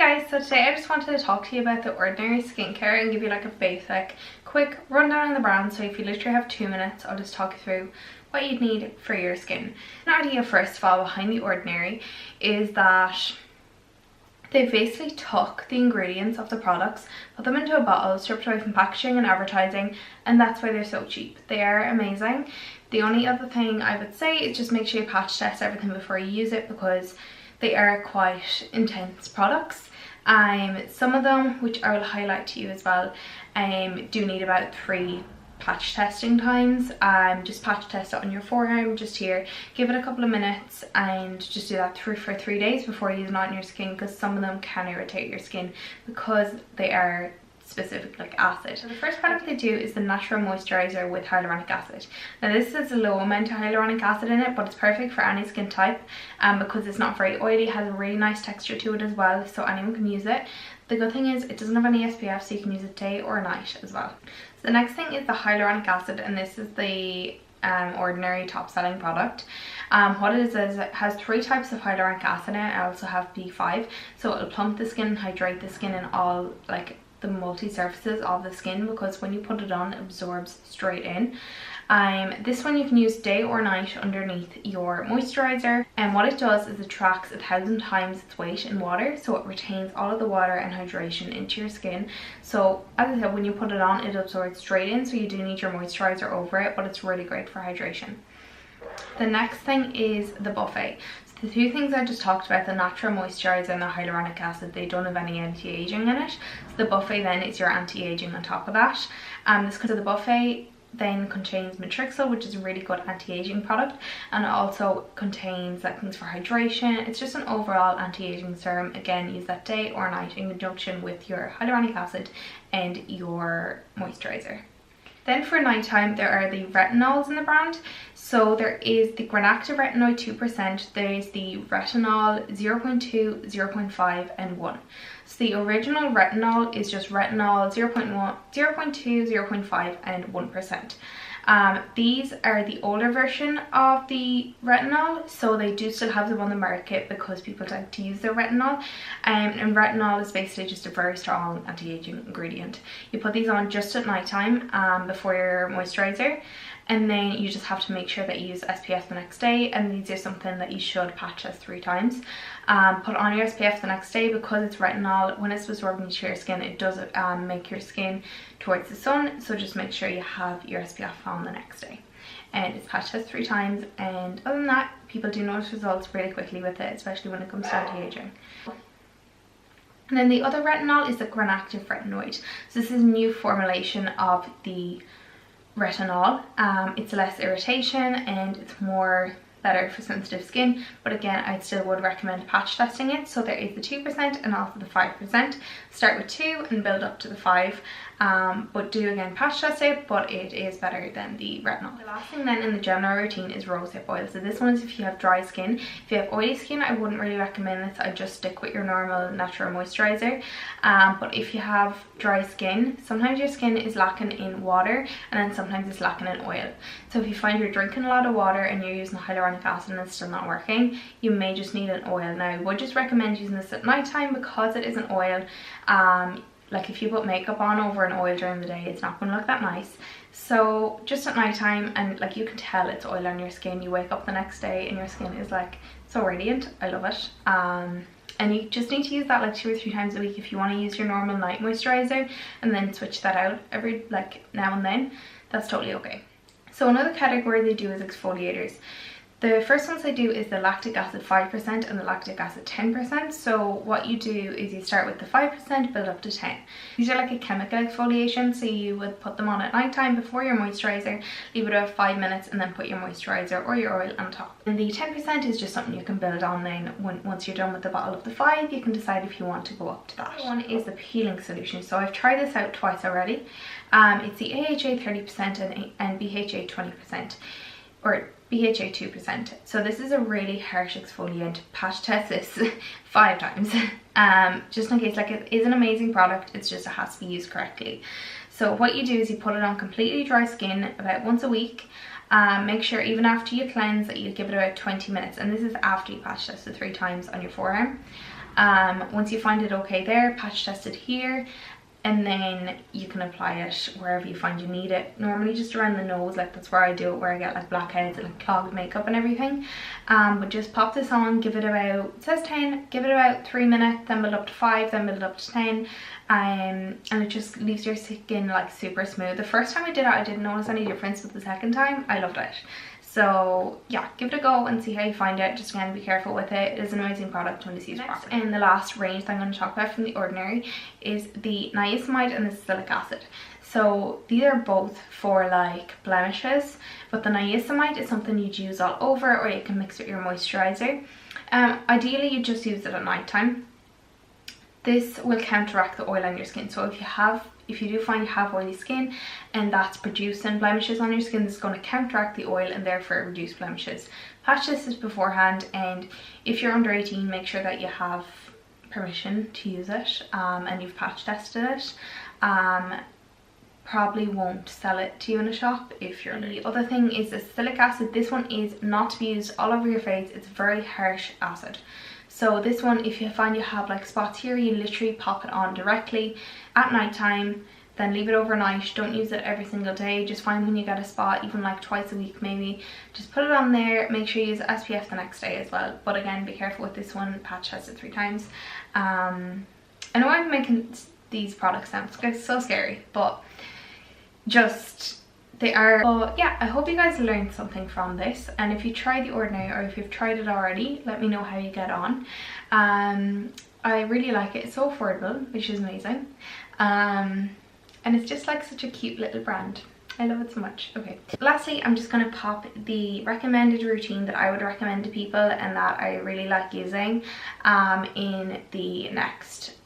Guys, so today I just wanted to talk to you about The Ordinary skincare and give you like a basic quick rundown on the brand. So if you literally have 2 minutes, I'll just talk you through what you'd need for your skin. An idea first of all behind The Ordinary is that they basically took the ingredients of the products, put them into a bottle, stripped away from packaging and advertising, and that's why they're so cheap. They are amazing. The only other thing I would say is just make sure you patch test everything before you use it, because they are quite intense products. Some of them, which I will highlight to you as well, do need about 3 patch testing times. Just patch test it on your forearm, just here, give it a couple of minutes and just do that for 3 days before using it on your skin, because some of them can irritate your skin because they are specific like acid. So the first product they do is the natural moisturizer with hyaluronic acid. Now this is a low amount of hyaluronic acid in it, but it's perfect for any skin type because it's not very oily, has a really nice texture to it as well, so anyone can use it. The good thing is it doesn't have any SPF, so you can use it day or night as well. So the next thing is the hyaluronic acid, and this is the Ordinary top selling product. What it is it has 3 types of hyaluronic acid in it. I also have B5, so it'll plump the skin and hydrate the skin in all like the multi-surfaces of the skin, because when you put it on it absorbs straight in. This one you can use day or night underneath your moisturizer, and what it does is it tracks 1,000 times its weight in water, so it retains all of the water and hydration into your skin. So as I said, when you put it on it absorbs straight in, so you do need your moisturizer over it, but it's really great for hydration. The next thing is the Buffet. The 2 things I just talked about, the natural moisturizer and the hyaluronic acid, they don't have any anti-aging in it. So the Buffet then is your anti-aging on top of that. The Buffet then contains Matrixyl, which is a really good anti-aging product, and it also contains like things for hydration. It's just an overall anti-aging serum. Again, use that day or night in conjunction with your hyaluronic acid and your moisturizer. Then for nighttime, there are the retinols in the brand. So there is the Granactive Retinoid 2%, there is the Retinol 0.2, 0.5 and 1. So the original retinol is just retinol 0.1, 0.2, 0.5 and 1%. These are the older version of the retinol, so they do still have them on the market because people like to use their retinol, and retinol is basically just a very strong anti-aging ingredient. You put these on just at night time before your moisturizer, and then you just have to make sure that you use SPF the next day, and these are something that you should patch test 3 times. Put on your SPF the next day, because it's retinol. When it's absorbing into your skin, it does make your skin towards the sun, so just make sure you have your SPF on the next day. And it's patch test 3 times, and other than that, people do notice results really quickly with it, especially when it comes to anti-aging. And then the other retinol is the Granactive Retinoid. So this is a new formulation of the retinol. It's less irritation and it's more better for sensitive skin, but again I still would recommend patch testing it. So there is the 2% and also the 5%. Start with 2 and build up to the 5, but do again patch test it, but it is better than the retinol. The last thing then in the general routine is rosehip oil. So this one is if you have dry skin. If you have oily skin, I wouldn't really recommend this. I'd just stick with your normal natural moisturizer. But if you have dry skin, sometimes your skin is lacking in water and then sometimes it's lacking in oil. So if you find you're drinking a lot of water and you're using hyaluronic acid and it's still not working, you may just need an oil. Now I would just recommend using this at night time because it is an oil. Like if you put makeup on over an oil during the day, it's not going to look that nice. So just at night time, and like you can tell it's oil on your skin. You wake up the next day and your skin is like so radiant. I love it. And you just need to use that like 2 or 3 times a week. If you want to use your normal night moisturizer and then switch that out every like now and then, that's totally okay. So another category they do is exfoliators. The first ones I do is the lactic acid 5% and the lactic acid 10%. So what you do is you start with the 5%, build up to 10. These are like a chemical exfoliation, so you would put them on at night time before your moisturizer, leave it about 5 minutes and then put your moisturizer or your oil on top. And the 10% is just something you can build on then. Once you're done with the bottle of the 5, you can decide if you want to go up to that. The one is the peeling solution. So I've tried this out twice already. It's the AHA 30% and BHA 20%. Or BHA 2%. So this is a really harsh exfoliant. Patch test this 5 times. Just in case, like it is an amazing product, it's just it has to be used correctly. So what you do is you put it on completely dry skin about once a week. Make sure even after you cleanse that you give it about 20 minutes, and this is after you patch test it 3 times on your forearm. Once you find it okay there, patch test it here, and then you can apply it wherever you find you need it. Normally just around the nose, like that's where I do it, where I get like blackheads and like clogged makeup and everything. But just pop this on, give it about, it says 10, give it about 3 minutes, then build up to 5, then build up to 10. And it just leaves your skin like super smooth. The first time I did it, I didn't notice any difference, but the second time I loved it. So yeah, give it a go and see how you find it. Just again, be careful with it. It is an amazing product when it's used properly. And the last range that I'm going to talk about from The Ordinary is the niacinamide and the salicylic acid. So these are both for like blemishes, but the niacinamide is something you'd use all over, or you can mix with your moisturizer. Ideally you just use it at night time. This will counteract the oil on your skin. So if you do find you have oily skin and that's producing blemishes on your skin, this is going to counteract the oil and therefore reduce blemishes. Patch this beforehand, and if you're under 18, make sure that you have permission to use it and you've patch tested it. Probably won't sell it to you in a shop if you're under 18. The other thing is the salicylic acid. This one is not to be used all over your face. It's very harsh acid. So this one, if you find you have like spots here, you literally pop it on directly at night time, then leave it overnight. Don't use it every single day. Just find when you get a spot, even like twice a week maybe, just put it on there. Make sure you use SPF the next day as well. But again, be careful with this one. Patch test it 3 times. I know I'm making these products sound so scary, but just they are. But yeah, I hope you guys learned something from this, and if you try The Ordinary, or if you've tried it already, let me know how you get on. I really like it. It's so affordable, which is amazing, and it's just like such a cute little brand. I love it so much. Okay, lastly, I'm just going to pop the recommended routine that I would recommend to people and that I really like using in the next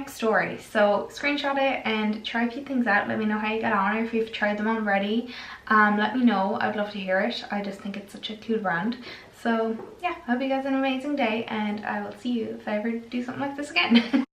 story. So screenshot it and try a few things out. Let me know how you get on, or if you've tried them already, let me know. I'd love to hear it. I just think it's such a cool brand. So yeah, I hope you guys have an amazing day, and I will see you if I ever do something like this again.